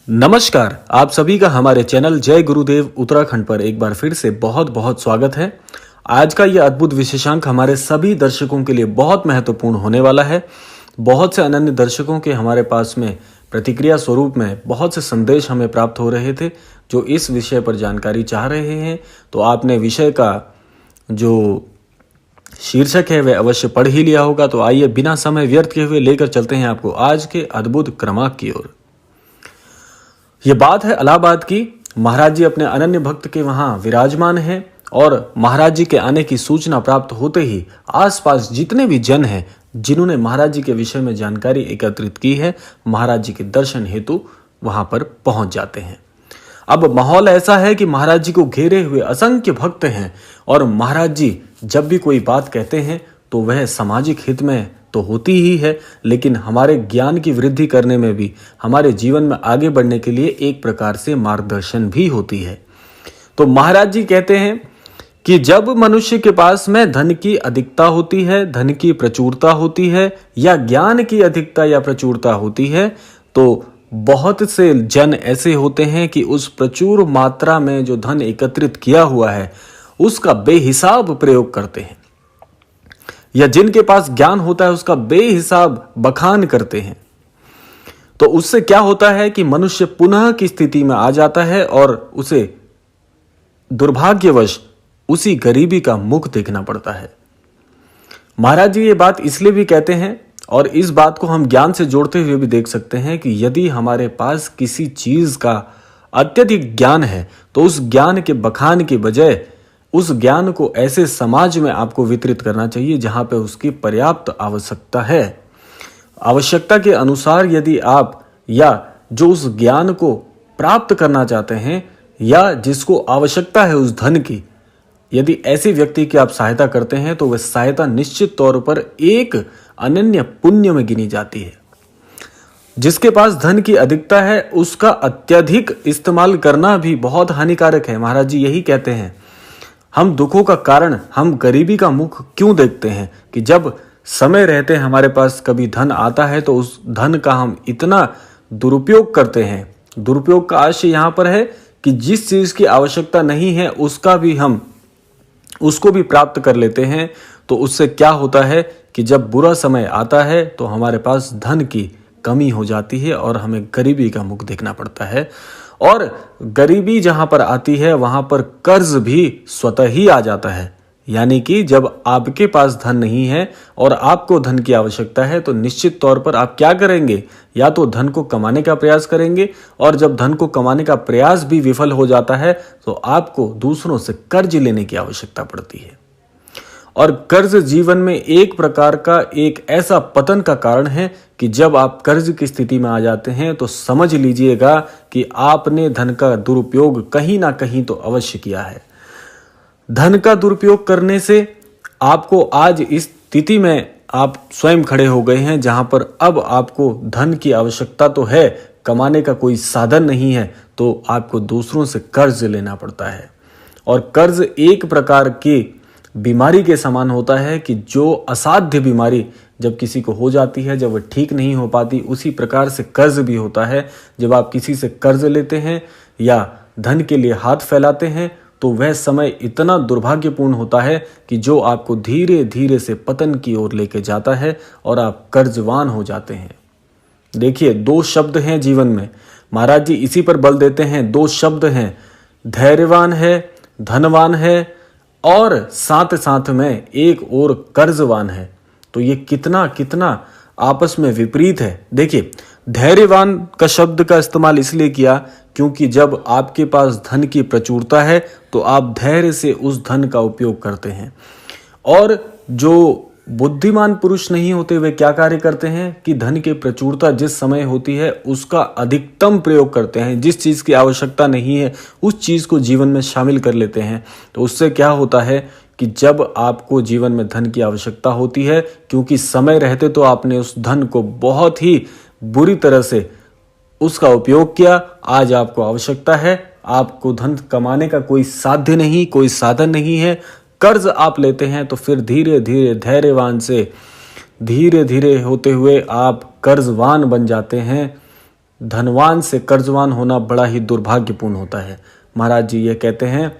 नमस्कार, आप सभी का हमारे चैनल जय गुरुदेव उत्तराखंड पर एक बार फिर से बहुत बहुत स्वागत है। आज का यह अद्भुत विशेषांक हमारे सभी दर्शकों के लिए बहुत महत्वपूर्ण होने वाला है। बहुत से अनन्य दर्शकों के हमारे पास में प्रतिक्रिया स्वरूप में बहुत से संदेश हमें प्राप्त हो रहे थे जो इस विषय पर जानकारी चाह रहे हैं। तो आपने विषय का जो शीर्षक है वह अवश्य पढ़ ही लिया होगा। तो आइए बिना समय व्यर्थ किए हुए लेकर चलते हैं आपको आज के अद्भुत क्रमांक की ओर। ये बात है इलाहाबाद की। महाराज जी अपने अनन्य भक्त के वहां विराजमान हैं और महाराज जी के आने की सूचना प्राप्त होते ही आसपास जितने भी जन हैं जिन्होंने महाराज जी के विषय में जानकारी एकत्रित की है, महाराज जी के दर्शन हेतु वहां पर पहुंच जाते हैं। अब माहौल ऐसा है कि महाराज जी को घेरे हुए असंख्य भक्त हैं और महाराज जी जब भी कोई बात कहते हैं तो वह सामाजिक हित में तो होती ही है, लेकिन हमारे ज्ञान की वृद्धि करने में भी, हमारे जीवन में आगे बढ़ने के लिए एक प्रकार से मार्गदर्शन भी होती है। तो महाराज जी कहते हैं कि जब मनुष्य के पास में धन की अधिकता होती है, धन की प्रचुरता होती है या ज्ञान की अधिकता या प्रचुरता होती है, तो बहुत से जन ऐसे होते हैं कि उस प्रचुर मात्रा में जो धन एकत्रित किया हुआ है उसका बेहिसाब प्रयोग करते हैं, या जिनके पास ज्ञान होता है उसका बेहिसाब बखान करते हैं। तो उससे क्या होता है कि मनुष्य पुनः की स्थिति में आ जाता है और उसे दुर्भाग्यवश उसी गरीबी का मुख देखना पड़ता है। महाराज जी ये बात इसलिए भी कहते हैं और इस बात को हम ज्ञान से जोड़ते हुए भी देख सकते हैं कि यदि हमारे पास किसी चीज का अत्यधिक ज्ञान है तो उस ज्ञान के बखान के बजाय उस ज्ञान को ऐसे समाज में आपको वितरित करना चाहिए जहां पे उसकी पर्याप्त आवश्यकता है। आवश्यकता के अनुसार यदि आप या जो उस ज्ञान को प्राप्त करना चाहते हैं या जिसको आवश्यकता है उस धन की, यदि ऐसे व्यक्ति की आप सहायता करते हैं तो वह सहायता निश्चित तौर पर एक अनन्य पुण्य में गिनी जाती है। जिसके पास धन की अधिकता है उसका अत्यधिक इस्तेमाल करना भी बहुत हानिकारक है। महाराज जी यही कहते हैं, हम दुखों का कारण, हम गरीबी का मुख क्यों देखते हैं कि जब समय रहते हमारे पास कभी धन आता है तो उस धन का हम इतना दुरुपयोग करते हैं। दुरुपयोग का आशय यहां पर है कि जिस चीज की आवश्यकता नहीं है उसका भी हम उसको भी प्राप्त कर लेते हैं। तो उससे क्या होता है कि जब बुरा समय आता है तो हमारे पास धन की कमी हो जाती है और हमें गरीबी का मुख देखना पड़ता है। और गरीबी जहां पर आती है वहां पर कर्ज भी स्वतः ही आ जाता है। यानी कि जब आपके पास धन नहीं है और आपको धन की आवश्यकता है तो निश्चित तौर पर आप क्या करेंगे, या तो धन को कमाने का प्रयास करेंगे, और जब धन को कमाने का प्रयास भी विफल हो जाता है तो आपको दूसरों से कर्ज लेने की आवश्यकता पड़ती है। और कर्ज जीवन में एक प्रकार का एक ऐसा पतन का कारण है कि जब आप कर्ज की स्थिति में आ जाते हैं तो समझ लीजिएगा कि आपने धन का दुरुपयोग कहीं ना कहीं तो अवश्य किया है। धन का दुरुपयोग करने से आपको आज इस स्थिति में आप स्वयं खड़े हो गए हैं जहां पर अब आपको धन की आवश्यकता तो है, कमाने का कोई साधन नहीं है, तो आपको दूसरों से कर्ज लेना पड़ता है। और कर्ज एक प्रकार की बीमारी के समान होता है कि जो असाध्य बीमारी जब किसी को हो जाती है, जब वह ठीक नहीं हो पाती, उसी प्रकार से कर्ज भी होता है। जब आप किसी से कर्ज लेते हैं या धन के लिए हाथ फैलाते हैं तो वह समय इतना दुर्भाग्यपूर्ण होता है कि जो आपको धीरे धीरे से पतन की ओर लेके जाता है और आप कर्जवान हो जाते हैं। देखिए, दो शब्द हैं जीवन में, महाराज जी इसी पर बल देते हैं। दो शब्द हैं, धैर्यवान है, धनवान है, और साथ साथ में एक और कर्जवान है। तो ये कितना कितना आपस में विपरीत है। देखिए, धैर्यवान का शब्द का इस्तेमाल इसलिए किया क्योंकि जब आपके पास धन की प्रचुरता है तो आप धैर्य से उस धन का उपयोग करते हैं। और जो बुद्धिमान पुरुष नहीं होते वे क्या कार्य करते हैं कि धन की प्रचुरता जिस समय होती है उसका अधिकतम प्रयोग करते हैं। जिस चीज की आवश्यकता नहीं है उस चीज को जीवन में शामिल कर लेते हैं। तो उससे क्या होता है कि जब आपको जीवन में धन की आवश्यकता होती है, क्योंकि समय रहते तो आपने उस धन को बहुत ही बुरी तरह से उसका उपयोग किया, आज आपको आवश्यकता है, आपको धन कमाने का कोई साध्य नहीं, कोई साधन नहीं है, कर्ज आप लेते हैं, तो फिर धीरे धीरे धैर्यवान से धीरे धीरे होते हुए आप कर्जवान बन जाते हैं। धनवान से कर्जवान होना बड़ा ही दुर्भाग्यपूर्ण होता है। महाराज जी यह कहते हैं।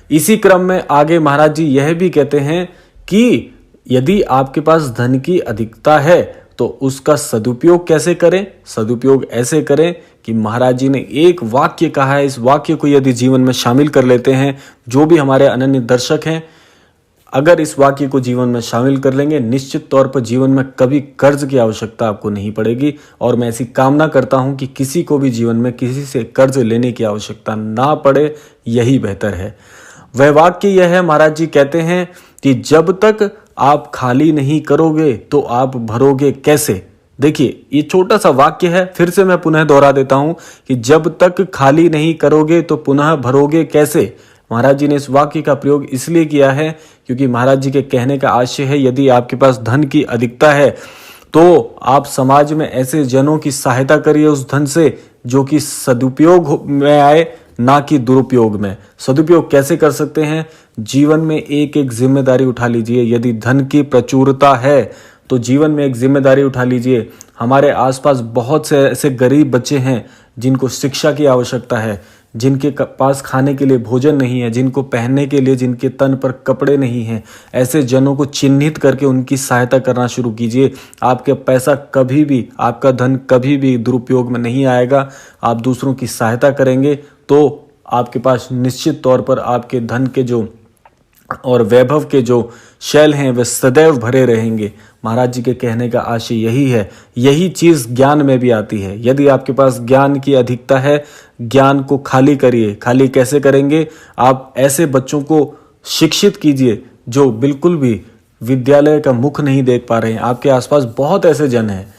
इसी क्रम में आगे महाराज जी यह भी कहते हैं कि यदि आपके पास धन की अधिकता है तो उसका सदुपयोग कैसे करें। सदुपयोग ऐसे करें कि महाराज जी ने एक वाक्य कहा है, इस वाक्य को यदि जीवन में शामिल कर लेते हैं, जो भी हमारे अनन्य दर्शक हैं, अगर इस वाक्य को जीवन में शामिल कर लेंगे, निश्चित तौर पर जीवन में कभी कर्ज की आवश्यकता आपको नहीं पड़ेगी। और मैं ऐसी कामना करता हूं कि किसी को भी जीवन में किसी से कर्ज लेने की आवश्यकता ना पड़े, यही बेहतर है। वह वाक्य यह है, महाराज जी कहते हैं कि जब तक आप खाली नहीं करोगे तो आप भरोगे कैसे। देखिए ये छोटा सा वाक्य है, फिर से मैं पुनः दोहरा देता हूं कि जब तक खाली नहीं करोगे तो पुनः भरोगे कैसे। महाराज जी ने इस वाक्य का प्रयोग इसलिए किया है क्योंकि महाराज जी के कहने का आशय है, यदि आपके पास धन की अधिकता है तो आप समाज में ऐसे जनों की सहायता करिए उस धन से जो कि सदुपयोग में आए, ना कि दुरुपयोग में। सदुपयोग कैसे कर सकते हैं, जीवन में एक एक जिम्मेदारी उठा लीजिए। यदि धन की प्रचुरता है तो जीवन में एक जिम्मेदारी उठा लीजिए। हमारे आसपास बहुत से ऐसे गरीब बच्चे हैं जिनको शिक्षा की आवश्यकता है, जिनके पास खाने के लिए भोजन नहीं है, जिनको पहनने के लिए, जिनके तन पर कपड़े नहीं हैं। ऐसे जनों को चिन्हित करके उनकी सहायता करना शुरू कीजिए। आपके पैसा कभी भी, आपका धन कभी भी दुरुपयोग में नहीं आएगा। आप दूसरों की सहायता करेंगे तो आपके पास निश्चित तौर पर आपके धन के जो और वैभव के जो शैल हैं वे सदैव भरे रहेंगे। महाराज जी के कहने का आशय यही है। यही चीज ज्ञान में भी आती है। यदि आपके पास ज्ञान की अधिकता है, ज्ञान को खाली करिए। खाली कैसे करेंगे, आप ऐसे बच्चों को शिक्षित कीजिए जो बिल्कुल भी विद्यालय का मुख नहीं देख पा रहे हैं। आपके आसपास बहुत ऐसे जन हैं,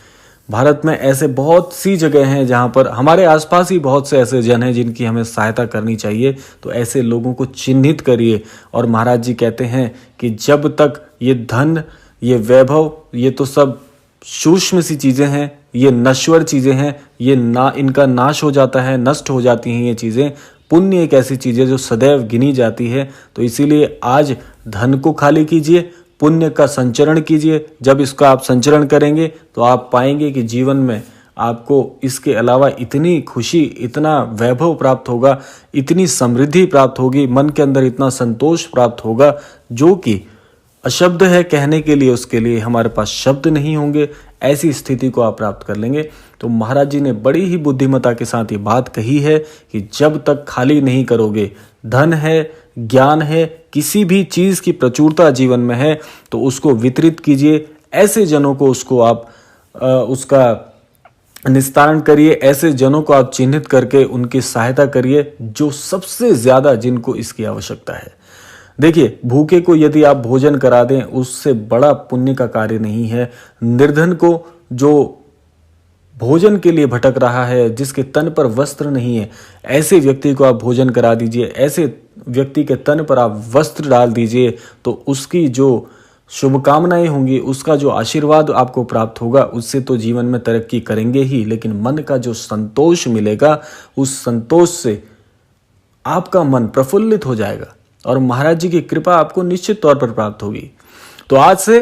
भारत में ऐसे बहुत सी जगह हैं जहां पर हमारे आसपास ही बहुत से ऐसे जन हैं जिनकी हमें सहायता करनी चाहिए। तो ऐसे लोगों को चिन्हित करिए। और महाराज जी कहते हैं कि जब तक ये धन, ये वैभव, ये तो सब सूक्ष्म सी चीजें हैं, ये नश्वर चीजें हैं, ये ना इनका नाश हो जाता है, नष्ट हो जाती हैं ये चीजें। पुण्य एक ऐसी चीज है जो सदैव गिनी जाती है। तो इसीलिए आज धन को खाली कीजिए, पुण्य का संचरण कीजिए। जब इसका आप संचरण करेंगे तो आप पाएंगे कि जीवन में आपको इसके अलावा इतनी खुशी, इतना वैभव प्राप्त होगा, इतनी समृद्धि प्राप्त होगी, मन के अंदर इतना संतोष प्राप्त होगा जो कि अशब्द है कहने के लिए, उसके लिए हमारे पास शब्द नहीं होंगे। ऐसी स्थिति को आप प्राप्त कर लेंगे। तो महाराज जी ने बड़ी ही बुद्धिमता के साथ ये बात कही है कि जब तक खाली नहीं करोगे, धन है, ज्ञान है, किसी भी चीज की प्रचुरता जीवन में है तो उसको वितरित कीजिए। ऐसे जनों को उसको आप उसका निस्तारण करिए। ऐसे जनों को आप चिन्हित करके उनकी सहायता करिए जो सबसे ज्यादा, जिनको इसकी आवश्यकता है। देखिए भूखे को यदि आप भोजन करा दें, उससे बड़ा पुण्य का कार्य नहीं है। निर्धन को, जो भोजन के लिए भटक रहा है, जिसके तन पर वस्त्र नहीं है, ऐसे व्यक्ति को आप भोजन करा दीजिए। ऐसे व्यक्ति के तन पर आप वस्त्र डाल दीजिए तो उसकी जो शुभकामनाएं होंगी, उसका जो आशीर्वाद आपको प्राप्त होगा, उससे तो जीवन में तरक्की करेंगे ही, लेकिन मन का जो संतोष मिलेगा, उस संतोष से आपका मन प्रफुल्लित हो जाएगा और महाराज जी की कृपा आपको निश्चित तौर पर प्राप्त होगी। तो आज से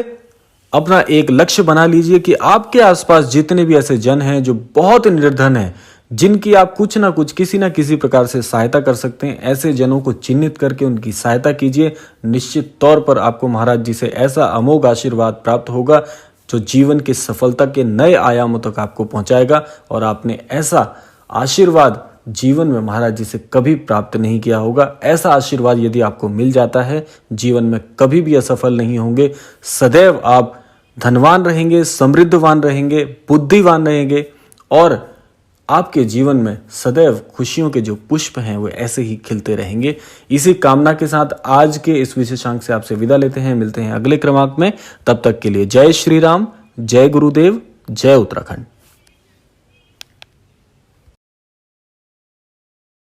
अपना एक लक्ष्य बना लीजिए कि आपके आसपास जितने भी ऐसे जन हैं जो बहुत निर्धन हैं, जिनकी आप कुछ ना कुछ, किसी ना किसी प्रकार से सहायता कर सकते हैं, ऐसे जनों को चिन्हित करके उनकी सहायता कीजिए। निश्चित तौर पर आपको महाराज जी से ऐसा अमोघ आशीर्वाद प्राप्त होगा जो जीवन की सफलता के नए आयामों तक आपको पहुंचाएगा। और आपने ऐसा आशीर्वाद जीवन में महाराज जी से कभी प्राप्त नहीं किया होगा। ऐसा आशीर्वाद यदि आपको मिल जाता है, जीवन में कभी भी असफल नहीं होंगे। सदैव आप धनवान रहेंगे, समृद्धवान रहेंगे, बुद्धिवान रहेंगे और आपके जीवन में सदैव खुशियों के जो पुष्प हैं वो ऐसे ही खिलते रहेंगे। इसी कामना के साथ आज के इस विशेषांक से आपसे विदा लेते हैं। मिलते हैं अगले क्रमांक में। तब तक के लिए जय श्री राम, जय गुरुदेव, जय उत्तराखंड।